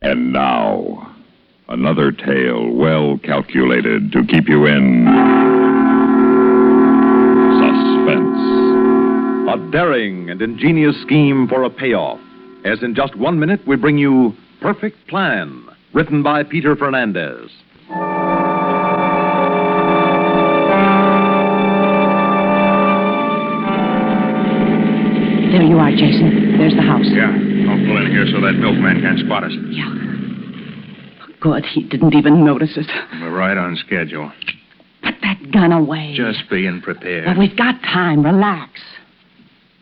And now, another tale well calculated to keep you in suspense. A daring and ingenious scheme for a payoff. As in just 1 minute, we bring you Perfect Plan, written by Peter Fernandez. There you are, Jason. There's the house. Yeah, I'll pull in here so that milkman can't spot us. Yeah. Good, he didn't even notice us. We're right on schedule. Put that gun away. Just being prepared. Well, we've got time. Relax.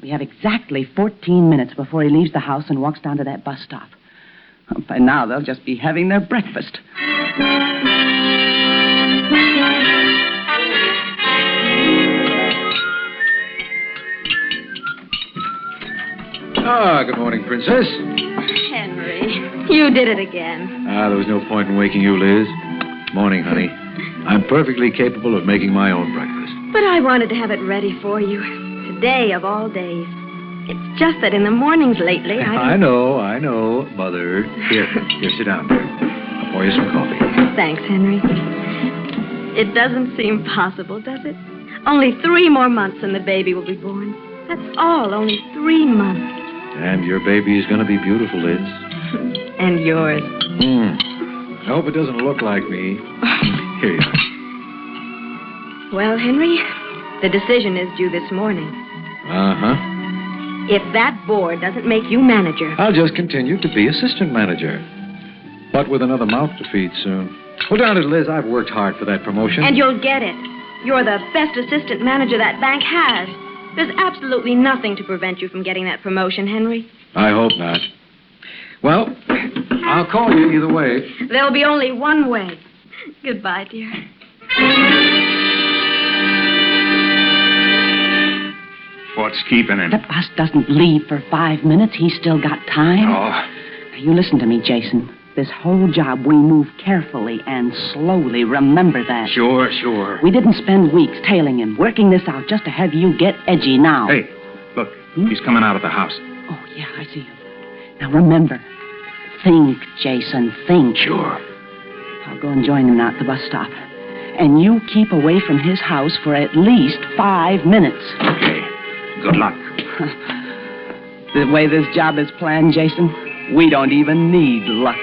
We have exactly 14 minutes before he leaves the house and walks down to that bus stop. By now, they'll just be having their breakfast. Good morning, Princess. Henry, you did it again. There was no point in waking you, Liz. Morning, honey. I'm perfectly capable of making my own breakfast. But I wanted to have it ready for you. Today of all days. It's just that in the mornings lately, I know, Mother. Here, sit down. I'll pour you some coffee. Thanks, Henry. It doesn't seem possible, does it? Only 3 more months and the baby will be born. That's all, only 3 months. And your baby is going to be beautiful, Liz. And yours. I hope it doesn't look like me. Here you are. Well, Henry, the decision is due this morning. Uh-huh. If that board doesn't make you manager... I'll just continue to be assistant manager. But with another mouth to feed soon. Well, down it, Liz. I've worked hard for that promotion. And you'll get it. You're the best assistant manager that bank has. There's absolutely nothing to prevent you from getting that promotion, Henry. I hope not. Well, I'll call you either way. There'll be only one way. Goodbye, dear. What's keeping him? The bus doesn't leave for 5 minutes. He's still got time. Oh. Now, you listen to me, Jason. This whole job, we move carefully and slowly. Remember that. Sure. We didn't spend weeks tailing him, working this out just to have you get edgy now. Hey, look. He's coming out of the house. Oh, yeah, I see him. Now, remember. Think, Jason, think. Sure. I'll go and join him now at the bus stop. And you keep away from his house for at least 5 minutes. Okay. Good luck. The way this job is planned, Jason, we don't even need luck.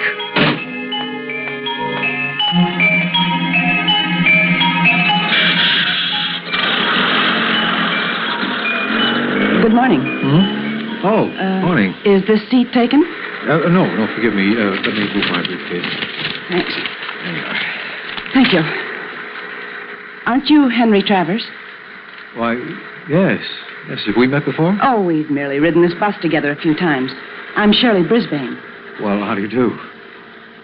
Good morning. Hmm? Oh, morning. Is this seat taken? No, forgive me. Let me move my briefcase. Thanks. There you are. Thank you. Aren't you Henry Travers? Why, yes. Yes, have we met before? Oh, we've merely ridden this bus together a few times. I'm Shirley Brisbane. Well, how do you do?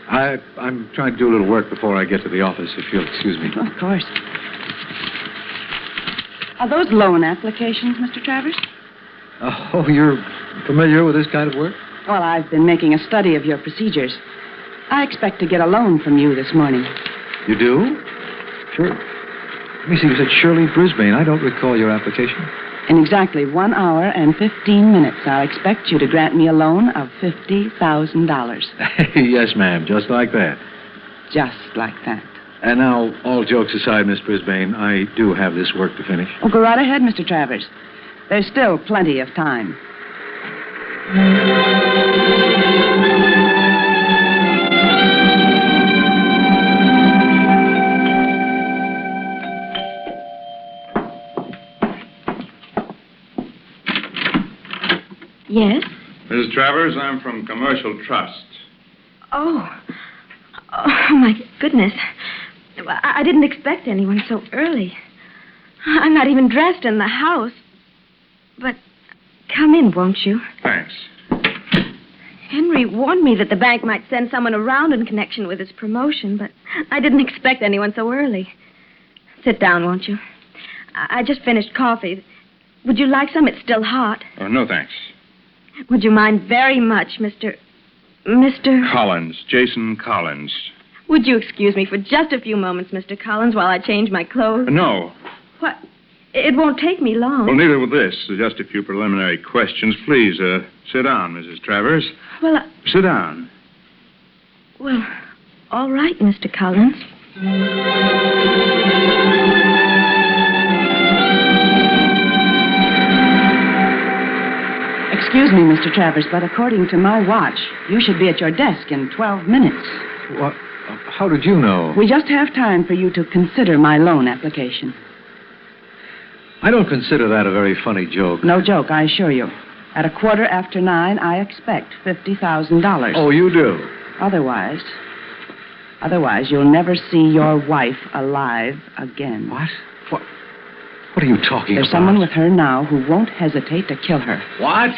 I'm trying to do a little work before I get to the office, if you'll excuse me. Oh, of course. Are those loan applications, Mr. Travers? Oh, you're familiar with this kind of work? Well, I've been making a study of your procedures. I expect to get a loan from you this morning. You do? Sure. Let me see, you said Shirley Brisbane. I don't recall your application. In exactly 1 hour and 15 minutes, I'll expect you to grant me a loan of $50,000. Yes, ma'am, just like that. Just like that. And now, all jokes aside, Miss Brisbane, I do have this work to finish. Well, go right ahead, Mr. Travers. There's still plenty of time. Yes? Mrs. Travers, I'm from Commercial Trust. Oh, my goodness. I didn't expect anyone so early. I'm not even dressed in the house. But come in, won't you? Thanks. Henry warned me that the bank might send someone around in connection with his promotion, but I didn't expect anyone so early. Sit down, won't you? I just finished coffee. Would you like some? It's still hot. Oh, no, thanks. Would you mind very much, Mr. Collins. Jason Collins. Would you excuse me for just a few moments, Mr. Collins, while I change my clothes? No. What? It won't take me long. Well, neither will this. Just a few preliminary questions. Please, sit down, Mrs. Travers. Well, Sit down. Well, all right, Mr. Collins. Excuse me, Mr. Travers, but according to my watch, you should be at your desk in 12 minutes. What? How did you know? We just have time for you to consider my loan application. I don't consider that a very funny joke. No joke, I assure you. At 9:15, I expect $50,000. Oh, you do? Otherwise, you'll never see your wife alive again. What? What are you talking There's about? someone with her now who won't hesitate to kill her. What?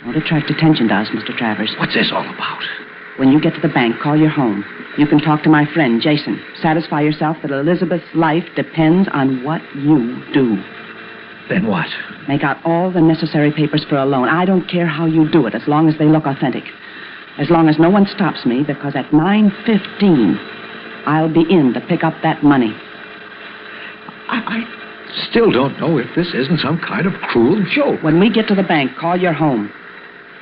Don't attract attention to us, Mr. Travers. What's this all about? When you get to the bank, call your home. You can talk to my friend, Jason. Satisfy yourself that Elizabeth's life depends on what you do. Then what? Make out all the necessary papers for a loan. I don't care how you do it, as long as they look authentic. As long as no one stops me, because at 9:15, I'll be in to pick up that money. I still don't know if this isn't some kind of cruel joke. When we get to the bank, call your home.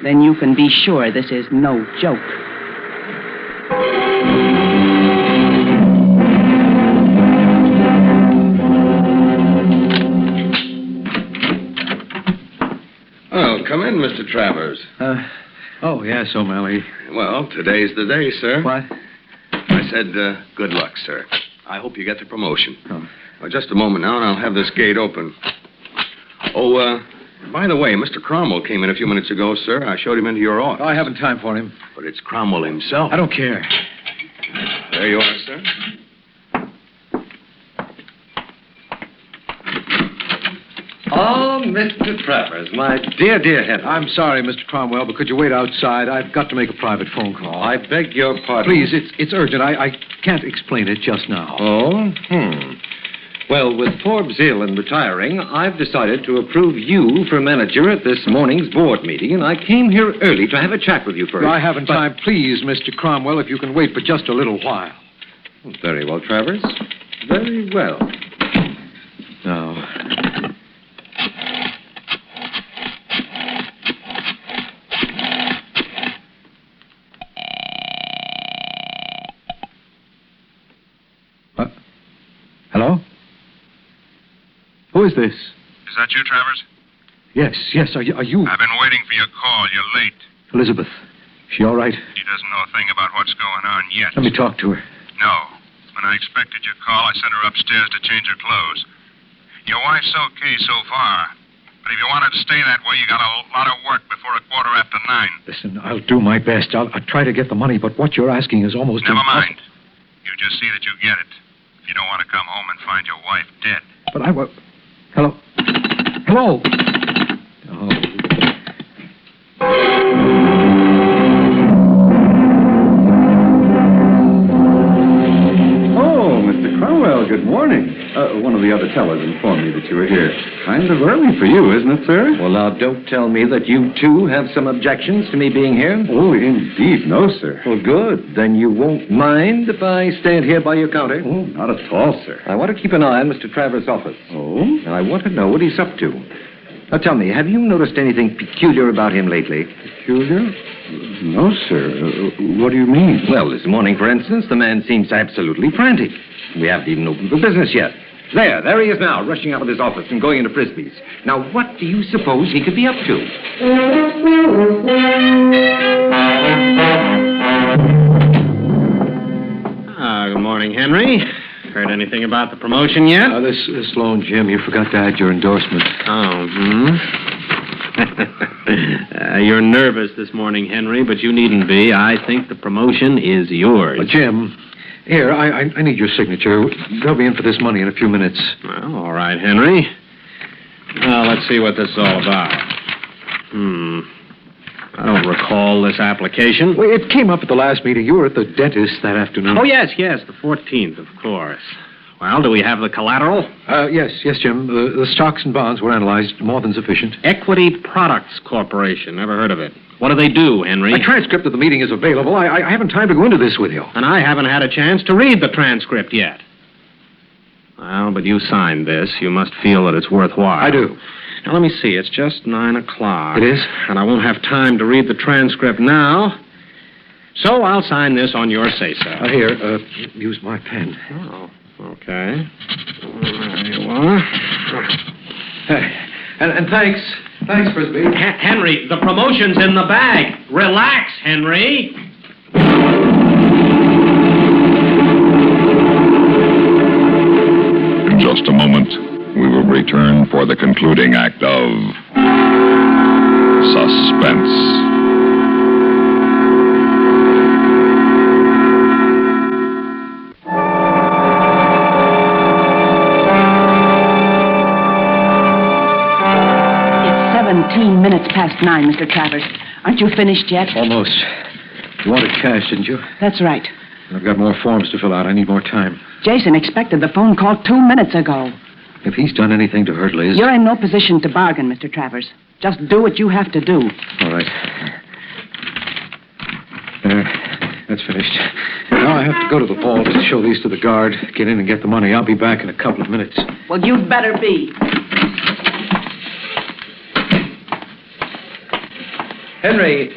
Then you can be sure this is no joke. Oh, come in, Mr. Travers. Oh, yes, O'Malley. Well, today's the day, sir. What? I said, good luck, sir. I hope you get the promotion. Oh. Well, just a moment now, and I'll have this gate open. Oh, by the way, Mr. Cromwell came in a few minutes ago, sir. I showed him into your office. Oh, I haven't time for him. But it's Cromwell himself. I don't care. There you are, sir. Oh, Mr. Travers, my dear Henry. I'm sorry, Mr. Cromwell, but could you wait outside? I've got to make a private phone call. I beg your pardon. Please, it's urgent. I can't explain it just now. Oh, Well, with Forbes ill and retiring, I've decided to approve you for manager at this morning's board meeting, and I came here early to have a chat with you first. I haven't time. Please, Mr. Cromwell, if you can wait for just a little while. Very well, Travers. Very well. No. Hello? Who is this? Is that you, Travers? Yes. Are you? I've been waiting for your call. You're late. Elizabeth. She all right? She doesn't know a thing about what's going on yet. Let me talk to her. No. When I expected your call, I sent her upstairs to change her clothes. Your wife's okay so far. But if you wanted to stay that way, you got a lot of work before 9:15. Listen, I'll do my best. I'll try to get the money, but what you're asking is almost Never impossible. mind. You just see that you get it. If you don't want to come home and find your wife dead. But I will. Hello? Hello? Oh, Mr. Cromwell, good morning. One of the other tellers informed me that you were here. Kind of early for you, isn't it, sir? Well, now, don't tell me that you, too, have some objections to me being here. Oh, indeed, no, sir. Well, good. Then you won't mind if I stand here by your counter? Oh, not at all, sir. I want to keep an eye on Mr. Travers' office. Oh? And I want to know what he's up to. Now, tell me, have you noticed anything peculiar about him lately? Peculiar? No, sir. What do you mean? Well, this morning, for instance, the man seems absolutely frantic. We haven't even opened for business yet. There he is now, rushing out of his office and going into Frisbee's. Now, what do you suppose he could be up to? Good morning, Henry. Heard anything about the promotion yet? This loan, Jim, you forgot to add your endorsement. You're nervous this morning, Henry, but you needn't be. I think the promotion is yours. Jim, here, I need your signature. They'll be in for this money in a few minutes. Well, all right, Henry. Well, let's see what this is all about. I don't recall this application. Well, it came up at the last meeting. You were at the dentist that afternoon. Oh, yes, the 14th, of course. Well, do we have the collateral? Yes, Jim. The stocks and bonds were analyzed. More than sufficient. Equity Products Corporation. Never heard of it. What do they do, Henry? A transcript of the meeting is available. I haven't time to go into this with you. And I haven't had a chance to read the transcript yet. Well, but you signed this. You must feel that it's worthwhile. I do. Now, let me see. It's just 9 o'clock. It is? And I won't have time to read the transcript now. So I'll sign this on your say-so. Here, use my pen. Oh, okay. There you are. And thanks. Thanks, Frisbee. Henry, the promotion's in the bag. Relax, Henry. In just a moment, we will return for the concluding act of Suspense. It's 17 minutes past 9, Mr. Travers. Aren't you finished yet? Almost. You wanted cash, didn't you? That's right. I've got more forms to fill out. I need more time. Jason expected the phone call 2 minutes ago. If he's done anything to hurt Liz... You're in no position to bargain, Mr. Travers. Just do what you have to do. All right. There. That's finished. Now I have to go to the vault and show these to the guard, get in and get the money. I'll be back in a couple of minutes. Well, you'd better be. Henry,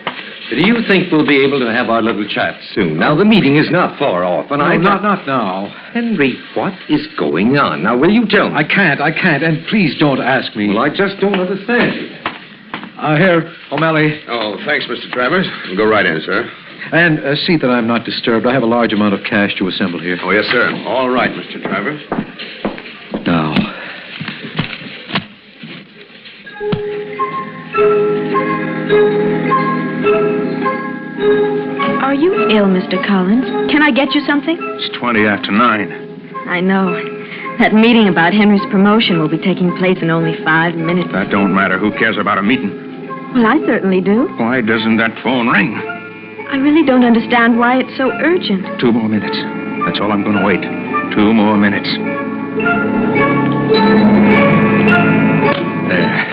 do you think we'll be able to have our little chat soon? Now, the meeting is not far off, and Not now. Henry, what is going on? Now, will you tell me? I can't, and please don't ask me. Well, I just don't understand you. Here, O'Malley. Oh, thanks, Mr. Travers. Go right in, sir. And see that I'm not disturbed. I have a large amount of cash to assemble here. Oh, yes, sir. All right, Mr. Travers. Now. Are you ill, Mr. Collins? Can I get you something? It's 20 after 9. I know. That meeting about Henry's promotion will be taking place in only 5 minutes. That don't matter. Who cares about a meeting? Well, I certainly do. Why doesn't that phone ring? I really don't understand why it's so urgent. 2 more minutes. That's all I'm going to wait. 2 more minutes. There.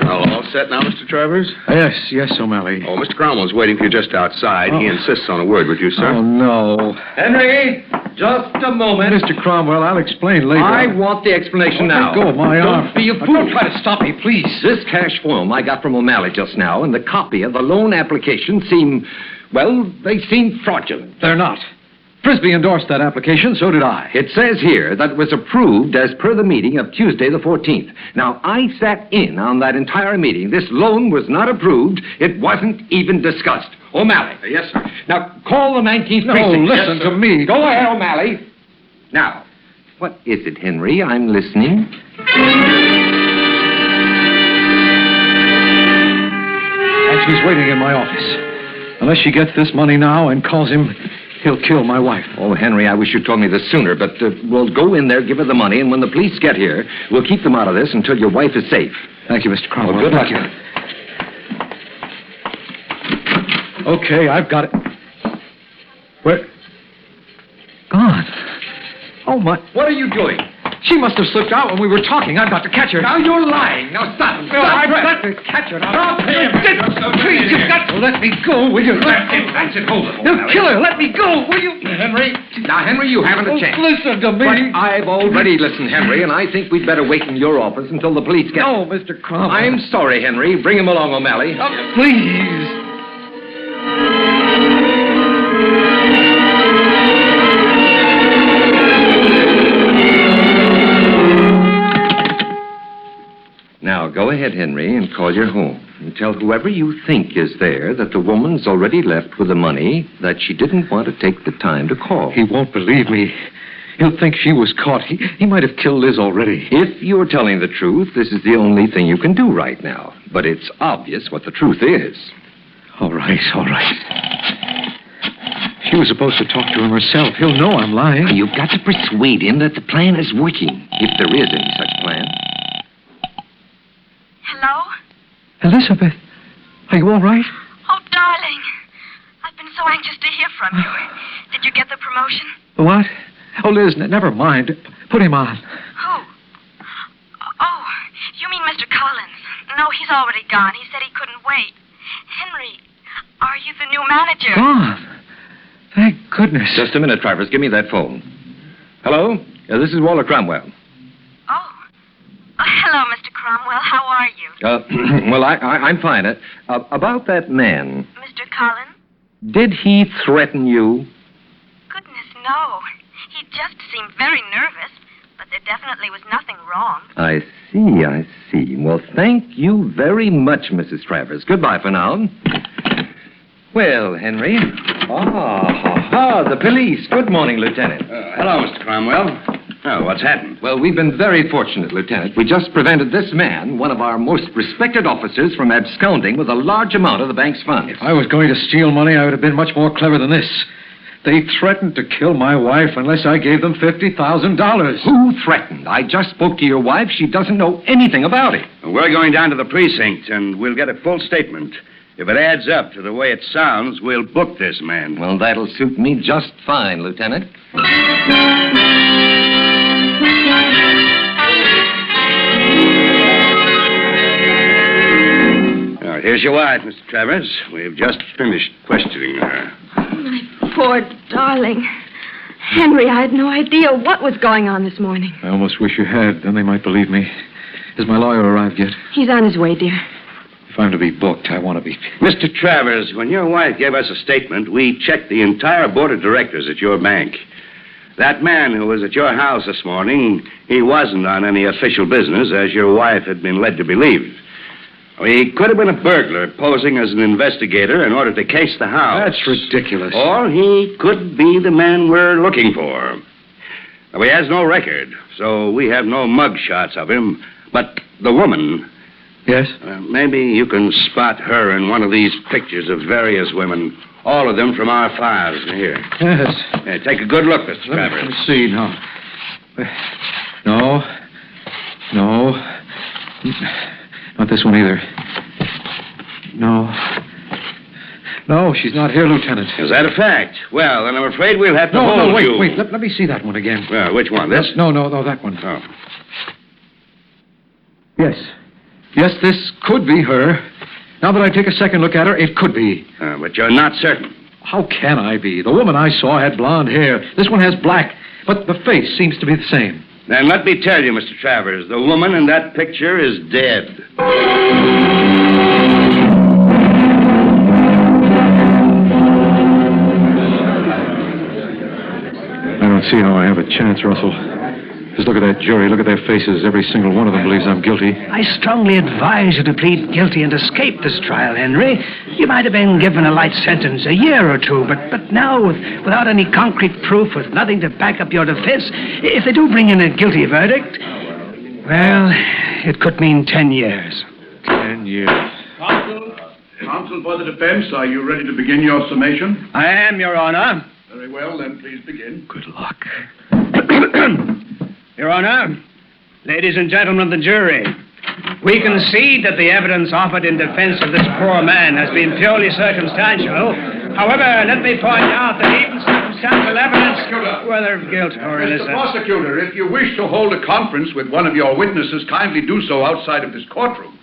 All set now, Mr. Travers? Yes, O'Malley. Oh, Mr. Cromwell's waiting for you just outside. He insists on a word with you, sir. Oh, no. Henry, just a moment. Mr. Cromwell, I'll explain later. I want the explanation now. Let go of my arm. Don't be a fool. Don't try to stop me, please. This cash form I got from O'Malley just now and the copy of the loan application they seem fraudulent. They're not. Frisbee endorsed that application, so did I. It says here that it was approved as per the meeting of Tuesday the 14th. Now, I sat in on that entire meeting. This loan was not approved. It wasn't even discussed. O'Malley. Yes, sir. Now, call the 19th No, precinct. listen to me. Go ahead, O'Malley. Now, what is it, Henry? I'm listening. And she's waiting in my office. Unless she gets this money now and calls him, he'll kill my wife. Oh, Henry, I wish you'd told me this sooner, but we'll go in there, give her the money, and when the police get here, we'll keep them out of this until your wife is safe. Thank you, Mr. Cromwell. Well, good luck. Thank you. Okay, I've got it. Where? Gone. Oh, my. What are you doing? She must have slipped out when we were talking. I've got to catch her. Now you're lying. Now stop. No, I've got to catch her. Now, please, you've got to let me go, will you? That's it. Hold it. You'll kill her. Let me go, will you? Henry. Now, Henry, you haven't a chance. Listen to me. But I've already listened, Henry, and I think we'd better wait in your office until the police get... No, Mr. Cromwell. I'm sorry, Henry. Bring him along, O'Malley. Please. Now, go ahead, Henry, and call your home. And tell whoever you think is there that the woman's already left with the money, that she didn't want to take the time to call. He won't believe me. He'll think she was caught. He might have killed Liz already. If you're telling the truth, this is the only thing you can do right now. But it's obvious what the truth is. All right. She was supposed to talk to him herself. He'll know I'm lying. You've got to persuade him that the plan is working, if there is any such plan. Hello? Elizabeth, are you all right? Oh, darling. I've been so anxious to hear from you. Did you get the promotion? What? Oh, Liz, never mind. Put him on. Who? Oh, you mean Mr. Collins. No, he's already gone. He said he couldn't wait. Henry, are you the new manager? Gone. Thank goodness. Just a minute, Travers. Give me that phone. Hello? This is Walter Cromwell. Oh, hello, Mr. Cromwell. How are you? Well, I'm fine. About that man. Mr. Collins? Did he threaten you? Goodness, no. He just seemed very nervous, but there definitely was nothing wrong. I see. Well, thank you very much, Mrs. Travers. Goodbye for now. Well, Henry. The police. Good morning, Lieutenant. Hello, Mr. Cromwell. Oh, what's happened? Well, we've been very fortunate, Lieutenant. We just prevented this man, one of our most respected officers, from absconding with a large amount of the bank's funds. If I was going to steal money, I would have been much more clever than this. They threatened to kill my wife unless I gave them $50,000. Who threatened? I just spoke to your wife. She doesn't know anything about it. We're going down to the precinct, and we'll get a full statement. If it adds up to the way it sounds, we'll book this man. Well, that'll suit me just fine, Lieutenant. Now, here's your wife, Mr. Travers. We've just finished questioning her. My poor darling. Henry, I had no idea what was going on this morning. I almost wish you had. Then they might believe me. Has my lawyer arrived yet? He's on his way, dear. If I'm to be booked, I want to be... Mr. Travers, when your wife gave us a statement, we checked the entire board of directors at your bank. That man who was at your house this morning, he wasn't on any official business, as your wife had been led to believe. He could have been a burglar posing as an investigator in order to case the house. That's ridiculous. Or he could be the man we're looking for. Now, he has no record, so we have no mug shots of him. But the woman... Yes? Maybe you can spot her in one of these pictures of various women. All of them from our files. Here. Yes. Take a good look, Mr. Travers. Let me see. No. Not this one either. No, she's not here, Lieutenant. Is that a fact? Well, then I'm afraid we'll have to hold you. Wait. Let me see that one again. Which one? This? No, that one. Oh. Yes, this could be her. Now that I take a second look at her, it could be. But you're not certain. How can I be? The woman I saw had blonde hair. This one has black, but the face seems to be the same. Then let me tell you, Mr. Travers, the woman in that picture is dead. I don't see how I have a chance, Russell. Just look at that jury. Look at their faces. Every single one of them believes I'm guilty. I strongly advise you to plead guilty and escape this trial, Henry. You might have been given a light sentence, a year or two, but now, without any concrete proof, with nothing to back up your defense, if they do bring in a guilty verdict, well, it could mean 10 years. 10 years. Counsel for the defense, are you ready to begin your summation? I am, Your Honor. Very well, then please begin. Good luck. Your Honor, ladies and gentlemen of the jury, we concede that the evidence offered in defense of this poor man has been purely circumstantial. However, let me point out that even circumstantial evidence, whether of guilt or innocence... Mr. Prosecutor, if you wish to hold a conference with one of your witnesses, kindly do so outside of this courtroom.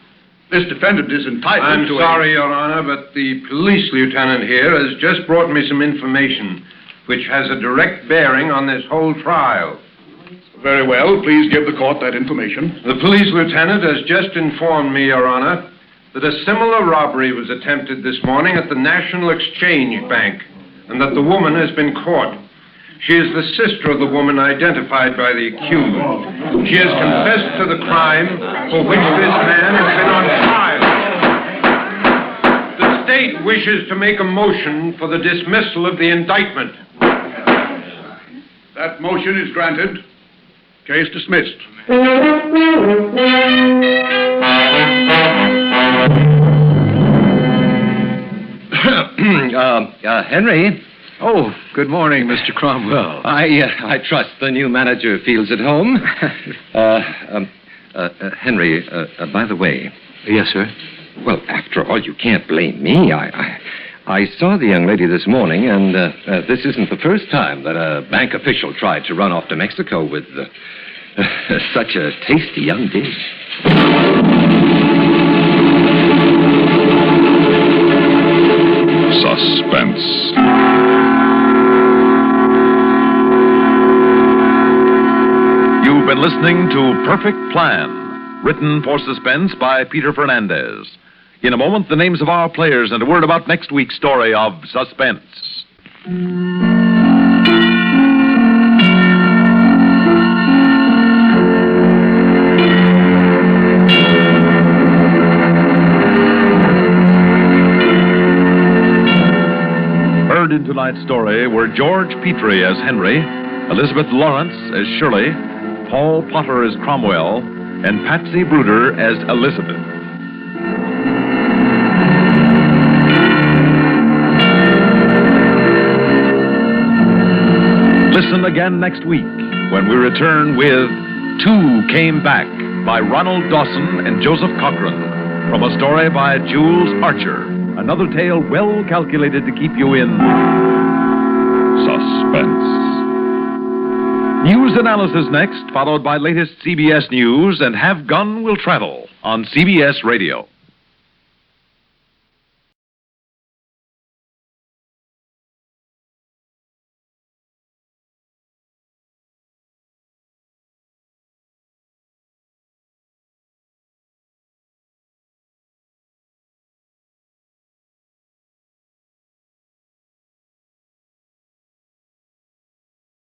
This defendant is entitled to... I'm sorry, Your Honor, but the police lieutenant here has just brought me some information which has a direct bearing on this whole trial. Very well. Please give the court that information. The police lieutenant has just informed me, Your Honor, that a similar robbery was attempted this morning at the National Exchange Bank, and that the woman has been caught. She is the sister of the woman identified by the accused. She has confessed to the crime for which this man has been on trial. The state wishes to make a motion for the dismissal of the indictment. That motion is granted. Case dismissed. Henry? Oh, good morning, Mr. Cromwell. I trust the new manager feels at home. Henry, by the way... Yes, sir? Well, after all, you can't blame me. I saw the young lady this morning, and this isn't the first time that a bank official tried to run off to Mexico with such a tasty young dish. Suspense. You've been listening to Perfect Plan, written for Suspense by Peter Fernandez. In a moment, the names of our players and a word about next week's story of Suspense. Heard in tonight's story were George Petrie as Henry, Elizabeth Lawrence as Shirley, Paul Potter as Cromwell, and Patsy Bruder as Elizabeth. Listen again next week when we return with Two Came Back by Ronald Dawson and Joseph Cochran from a story by Jules Archer. Another tale well calculated to keep you in suspense. News analysis next, followed by latest CBS news and Have Gun Will Travel on CBS Radio.